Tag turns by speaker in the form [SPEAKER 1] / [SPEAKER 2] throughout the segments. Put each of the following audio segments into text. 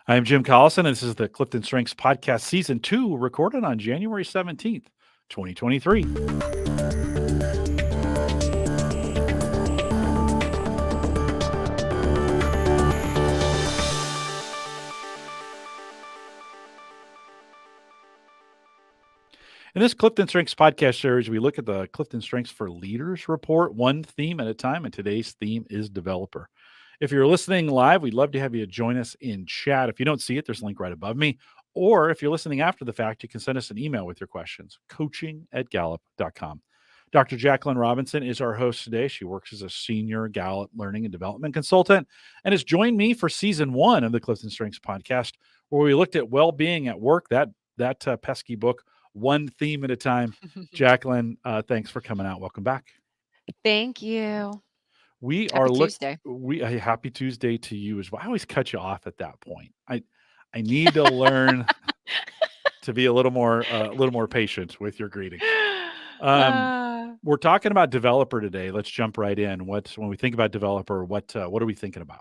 [SPEAKER 1] I'm Jim Collison, and this is the Clifton Strengths Podcast Season 2, recorded on January 17th, 2023. In this Clifton Strengths podcast series, we look at the Clifton Strengths for Leaders report, one theme at a time, and today's theme is developer. If you're listening live, we'd love to have you join us in chat. If you don't see it, there's a link right above me. Or if you're listening after the fact, you can send us an email with your questions, coaching@gallup.com. Dr. Jaclynn Robinson is our host today. She works as a senior Gallup learning and development consultant and has joined me for season 1 of the Clifton Strengths podcast, where we looked at well-being at work, that pesky book, one theme at a time. Jaclynn, thanks for coming out. Welcome back.
[SPEAKER 2] Thank you.
[SPEAKER 1] We are
[SPEAKER 2] Happy Tuesday.
[SPEAKER 1] happy Tuesday to you as well. I always cut you off at that point. I need to learn to be a little more patient with your greeting. We're talking about developer today. Let's jump right in. When we think about developer, what are we thinking about?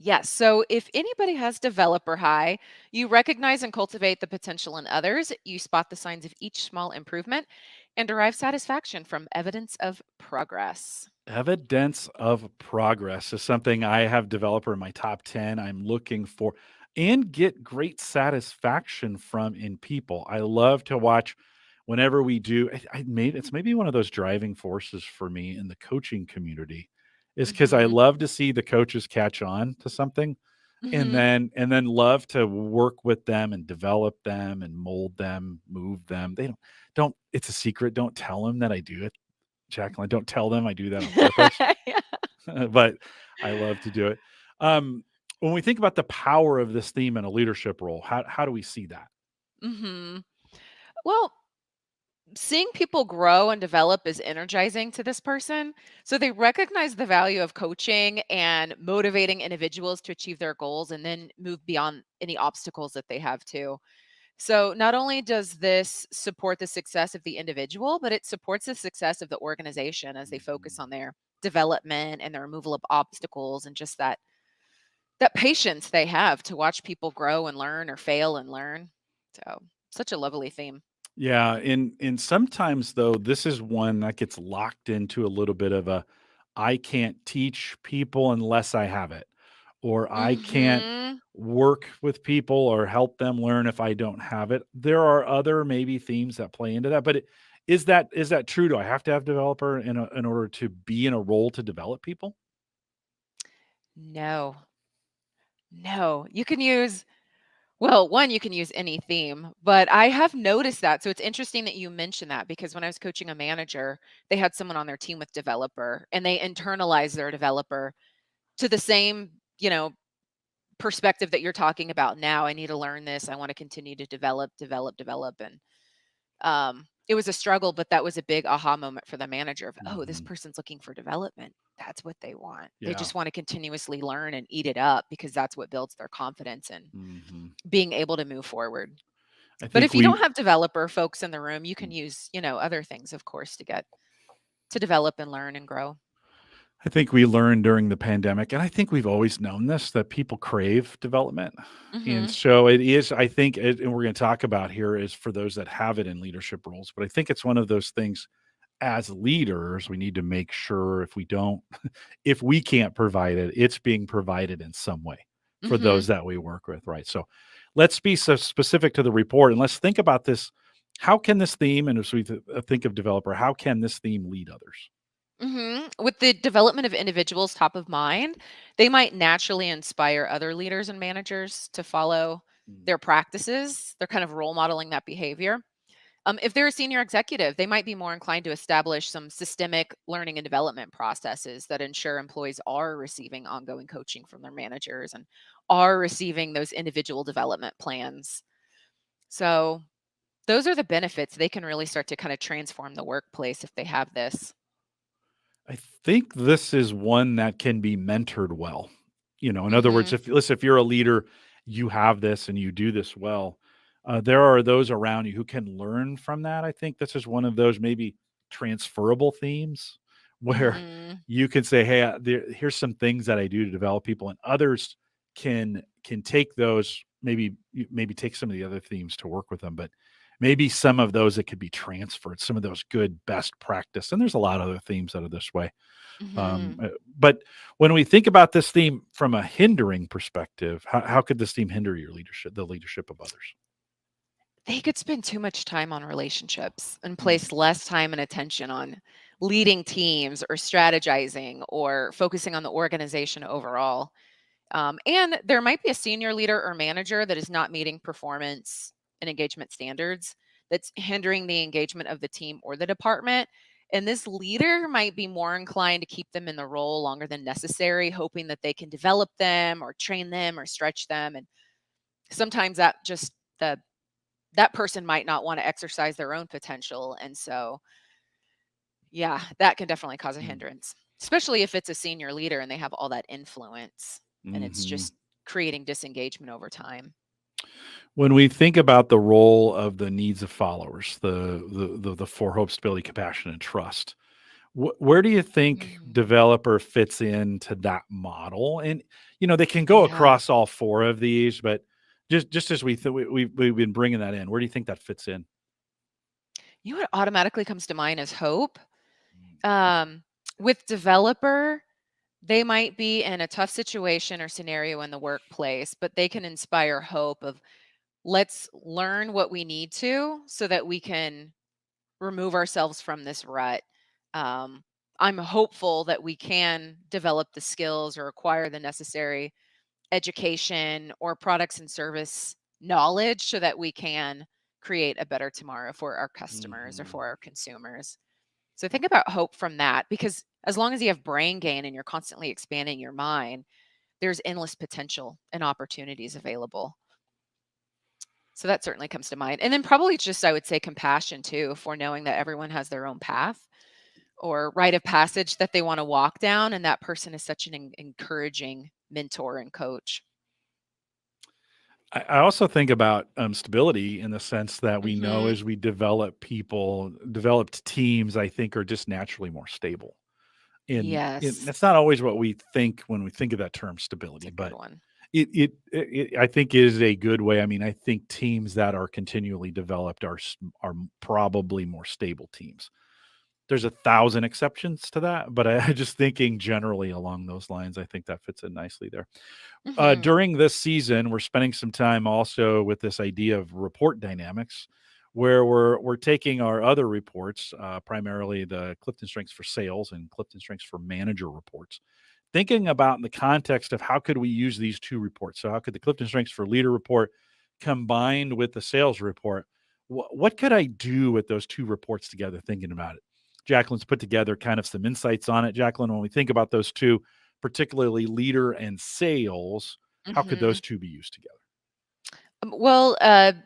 [SPEAKER 2] Yes. So if anybody has developer high, you recognize and cultivate the potential in others. You spot the signs of each small improvement and derive satisfaction from evidence of progress.
[SPEAKER 1] Evidence of progress is something I have developer in my top 10. I'm looking for and get great satisfaction from in people. I love to watch whenever we do. It's maybe one of those driving forces for me in the coaching community is because I
[SPEAKER 2] Mm-hmm.
[SPEAKER 1] love to see the coaches catch on to something and
[SPEAKER 2] Mm-hmm.
[SPEAKER 1] then love to work with them and develop them and mold them, move them. They don't it's a secret. Don't tell them that I do it, Jaclyn. Don't tell them I do that on purpose,
[SPEAKER 2] Yeah.
[SPEAKER 1] but I love to do it. When we think about the power of this theme in a leadership role, how do we see that?
[SPEAKER 2] Mm-hmm. Well, seeing people grow and develop is energizing to this person. So they recognize the value of coaching and motivating individuals to achieve their goals and then move beyond any obstacles that they have too. So not only does this support the success of the individual, but it supports the success of the organization as they focus
[SPEAKER 1] Mhm.
[SPEAKER 2] on their development and the removal of obstacles and just that patience they have to watch people grow and learn or fail and learn. So such a lovely theme.
[SPEAKER 1] Yeah, and sometimes though, this is one that gets locked into a little bit of a I can't teach people unless I have it, or I can't
[SPEAKER 2] Mhm.
[SPEAKER 1] work with people or help them learn if I don't have it. There are other maybe themes that play into that, but is that true? Do I have to have developer in order to be in a role to develop people?
[SPEAKER 2] No. No. You can use well, one, you can use any theme, but I have noticed that. So it's interesting that you mentioned that because when I was coaching a manager, they had someone on their team with developer and they internalized their developer to the same, perspective that you're talking about now. I need to learn this. I want to continue to develop. And it was a struggle, but that was a big aha moment for the manager of, oh, this
[SPEAKER 1] Mhm.
[SPEAKER 2] person's looking for development. That's what they want. They
[SPEAKER 1] Yeah.
[SPEAKER 2] just want to continuously learn and eat it up because that's what builds their confidence and
[SPEAKER 1] Mhm.
[SPEAKER 2] being able to move forward.
[SPEAKER 1] I
[SPEAKER 2] But
[SPEAKER 1] think
[SPEAKER 2] if you don't
[SPEAKER 1] we
[SPEAKER 2] have developer folks in the room, you can use, other things, of course, to get to develop and learn and grow.
[SPEAKER 1] I think we learned during the pandemic, and I think we've always known this, that people crave development. And
[SPEAKER 2] Hmm.
[SPEAKER 1] so it is, I think, and we're going to talk about here is for those that have it in leadership roles. But I think it's one of those things as leaders, we need to make sure if we don't, if we can't provide it, it's being provided in some way for
[SPEAKER 2] Hmm.
[SPEAKER 1] those that we work with, right? So let's be so specific to the report and let's think about this. How can this theme, and as we think of developer, how can this theme lead others?
[SPEAKER 2] With the development of individuals top of mind, they might naturally inspire other leaders and managers to follow
[SPEAKER 1] Mm.
[SPEAKER 2] their practices. They're kind of role modeling that behavior. If they're a senior executive, they might be more inclined to establish some systemic learning and development processes that ensure employees are receiving ongoing coaching from their managers and are receiving those individual development plans. So, those are the benefits. They can really start to kind of transform the workplace if they have this.
[SPEAKER 1] I think this is one that can be mentored well. In other words,
[SPEAKER 2] Hmm.
[SPEAKER 1] if you're a leader, you have this and you do this well. There are those around you who can learn from that. I think this is one of those maybe transferable themes where
[SPEAKER 2] Hmm.
[SPEAKER 1] you can say, "Hey, here's some things that I do to develop people," and others can can take those, maybe take some of the other themes to work with them, but maybe some of those that could be transferred, some of those good best practice. And there's a lot of other themes that are this way.
[SPEAKER 2] Mhm.
[SPEAKER 1] But when we think about this theme from a hindering perspective, how could this theme hinder your leadership, the leadership of others?
[SPEAKER 2] They could spend too much time on relationships and
[SPEAKER 1] Mm,
[SPEAKER 2] place less time and attention on leading teams or strategizing or focusing on the organization overall. And there might be a senior leader or manager that is not meeting performance and engagement standards that's hindering the engagement of the team or the department. And this leader might be more inclined to keep them in the role longer than necessary, hoping that they can develop them or train them or stretch them. And sometimes the that person might not want to exercise their own potential. And so, yeah, that can definitely cause a
[SPEAKER 1] mm,
[SPEAKER 2] hindrance, especially if it's a senior leader and they have all that influence and it's
[SPEAKER 1] mhm.
[SPEAKER 2] just creating disengagement over time.
[SPEAKER 1] When we think about the role of the needs of followers, the four hopes, stability, compassion, and trust, where do you think
[SPEAKER 2] Mhm.
[SPEAKER 1] developer fits into that model? And they can go
[SPEAKER 2] Yeah.
[SPEAKER 1] across all four of these, but just as we've been bringing that in, where do you think that fits in?
[SPEAKER 2] You know what automatically comes to mind is hope. Um, with developer, they might be in a tough situation or scenario in the workplace, but they can inspire hope of let's learn what we need to so that we can remove ourselves from this rut. Um, I'm hopeful that we can develop the skills or acquire the necessary education or products and service knowledge so that we can create a better tomorrow for our customers or
[SPEAKER 1] Mhm.
[SPEAKER 2] for our consumers. So think about hope from that because as long as you have brain gain and you're constantly expanding your mind, there's endless potential and opportunities available. So that certainly comes to mind. And then probably just, I would say, compassion too, for knowing that everyone has their own path or rite of passage that they want to walk down. And that person is such an encouraging mentor and coach.
[SPEAKER 1] I also think about stability in the sense that we know
[SPEAKER 2] Hmm.
[SPEAKER 1] as we develop people, developed teams, I think are just naturally more stable. And
[SPEAKER 2] Yes,
[SPEAKER 1] that's not always what we think when we think of that term
[SPEAKER 2] it's
[SPEAKER 1] stability,
[SPEAKER 2] a good
[SPEAKER 1] but
[SPEAKER 2] one.
[SPEAKER 1] I think is a good way. I mean, I think teams that are continually developed are probably more stable teams. There's 1,000 exceptions to that, but I just thinking generally along those lines, I think that fits in nicely there.
[SPEAKER 2] Hmm.
[SPEAKER 1] During this season, we're spending some time also with this idea of report dynamics, where we're taking our other reports, primarily the Clifton Strengths for Sales and Clifton Strengths for Manager reports, thinking about in the context of how could we use these two reports. So how could the Clifton Strengths for Leader report combined with the sales report? What could I do with those two reports together? Thinking about it, Jaclynn's put together kind of some insights on it. Jaclynn, when we think about those two, particularly leader and sales, how could
[SPEAKER 2] Hmm.
[SPEAKER 1] those two be used together?
[SPEAKER 2] Well,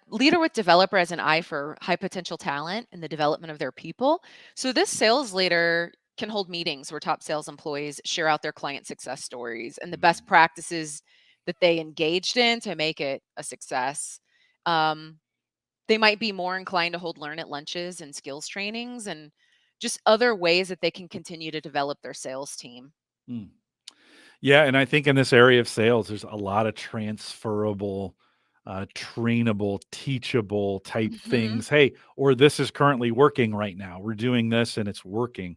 [SPEAKER 2] leader with developer as an eye for high potential talent and the development of their people. So this sales leader can hold meetings where top sales employees share out their client success stories and the best
[SPEAKER 1] Mm,
[SPEAKER 2] practices that they engaged in to make it a success. Um, they might be more inclined to hold learn at lunches and skills trainings and just other ways that they can continue to develop their sales team.
[SPEAKER 1] mm. Yeah, and I think in this area of sales, there's a lot of transferable, trainable, teachable type
[SPEAKER 2] Hmm.
[SPEAKER 1] things. Hey, or this is currently working right now. We're doing this and it's working.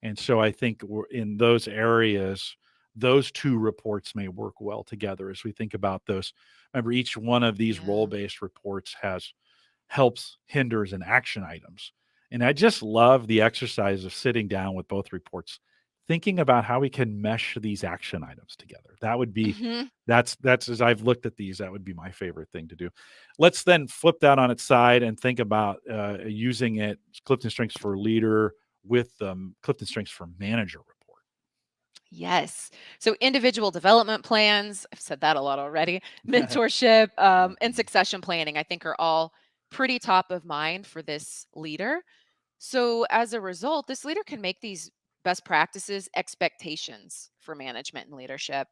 [SPEAKER 1] And so I think we're in those areas, those two reports may work well together as we think about those. Remember, each one of these role
[SPEAKER 2] Yeah.
[SPEAKER 1] based reports has helps, hinders, and action items. And I just love the exercise of sitting down with both reports, thinking about how we can mesh these action items together. That would be
[SPEAKER 2] Hmm.
[SPEAKER 1] that's as I've looked at these, that would be my favorite thing to do. Let's then flip that on its side and think about using it, Clifton Strengths for Leader with Clifton Strengths for Manager report.
[SPEAKER 2] Yes. So individual development plans, I've said that a lot already, mentorship, and
[SPEAKER 1] Mhm.
[SPEAKER 2] succession planning, I think are all pretty top of mind for this leader. So as a result, this leader can make these best practices expectations for management and leadership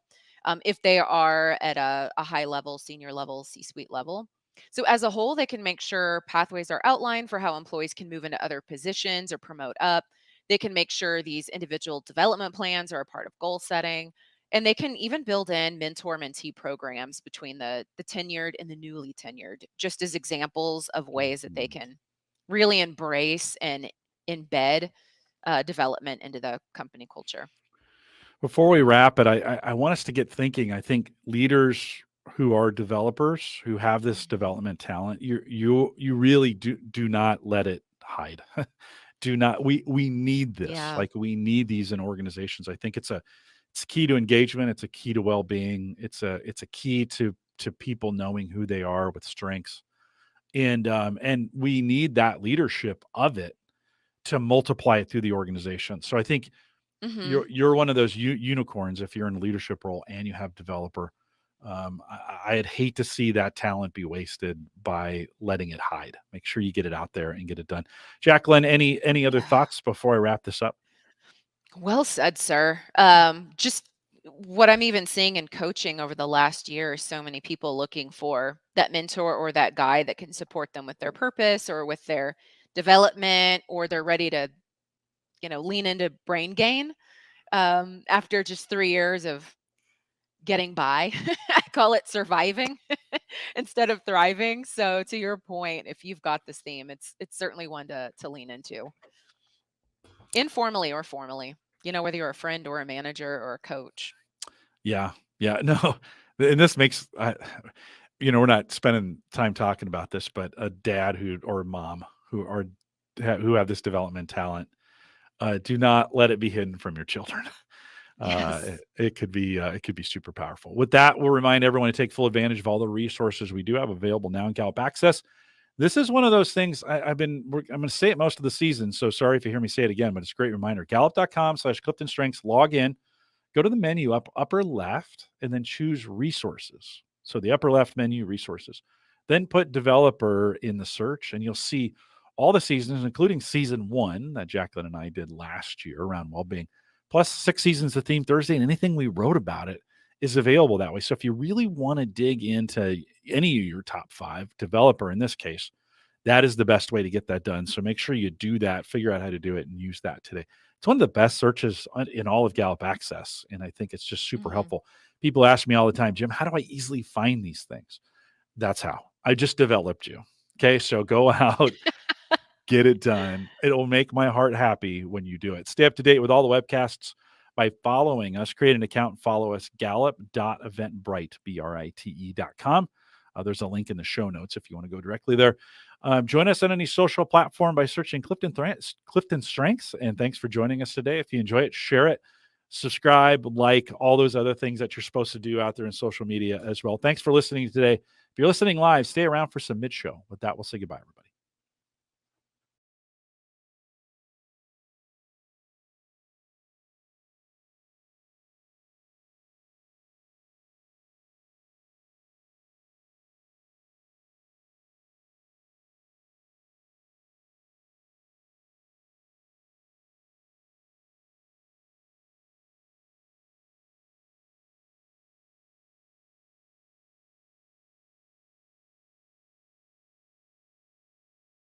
[SPEAKER 2] if they are at a high level, senior level, C suite level. So as a whole, they can make sure pathways are outlined for how employees can move into other positions or promote up. They can make sure these individual development plans are a part of goal setting. And they can even build in mentor-mentee programs between the tenured and the newly tenured, just as examples of ways that they
[SPEAKER 1] Mhm.
[SPEAKER 2] can really embrace and embed development into the company culture.
[SPEAKER 1] Before we wrap it, I want us to get thinking. I think leaders who are developers who have this
[SPEAKER 2] Mhm.
[SPEAKER 1] development talent, you really do not let it hide. Do not. We need this.
[SPEAKER 2] Yeah.
[SPEAKER 1] Like we need these in organizations. I think it's a key to engagement. It's a key to well being. It's a key to people knowing who they are with strengths, and we need that leadership of it to multiply it through the organization. So I think
[SPEAKER 2] Mhm.
[SPEAKER 1] you're one of those unicorns if you're in a leadership role and you have developer. I'd hate to see that talent be wasted by letting it hide. Make sure you get it out there and get it done. Jaclyn, any other
[SPEAKER 2] Yeah.
[SPEAKER 1] thoughts before I wrap this up?
[SPEAKER 2] Well said, sir. Just what I'm even seeing in coaching over the last year is so many people looking for that mentor or that guy that can support them with their purpose or with their development, or they're ready to, lean into brain gain after just 3 years of getting by. I call it surviving instead of thriving. So to your point, if you've got this theme, it's certainly one to lean into, informally or formally. Whether you're a friend or a manager or a coach.
[SPEAKER 1] Yeah, yeah, no, and this makes we're not spending time talking about this, but a dad who or a mom who are who have this development talent, do not let it be hidden from your children.
[SPEAKER 2] Yes.
[SPEAKER 1] It could be super powerful. With that, we'll remind everyone to take full advantage of all the resources we do have available now in Gallup Access. This is one of those things I'm going to say it most of the season. So sorry if you hear me say it again, but it's a great reminder. Gallup.com/CliftonStrengths. Log in, go to the menu upper left, and then choose resources. So the upper left menu, resources. Then put developer in the search, and you'll see all the seasons, including season 1 that Jaclyn and I did last year around well-being, plus 6 seasons of Theme Thursday, and anything we wrote about it is available that way. So if you really want to dig into any of your top 5, developer in this case, that is the best way to get that done. So make sure you do that, figure out how to do it, and use that today. It's one of the best searches in all of Gallup Access, and I think it's just super
[SPEAKER 2] Mhm.
[SPEAKER 1] helpful. People ask me all the time, Jim, how do I easily find these things? That's how. I just developed you. Okay, so go out, get it done. It'll make my heart happy when you do it. Stay up to date with all the webcasts by following us. Create an account and follow us, gallup.eventbrite, BRITE.com. There's a link in the show notes if you want to go directly there. Join us on any social platform by searching Clifton Strengths. And thanks for joining us today. If you enjoy it, share it, subscribe, like all those other things that you're supposed to do out there in social media as well. Thanks for listening today. If you're listening live, stay around for some mid show. With that, we'll say goodbye, everybody.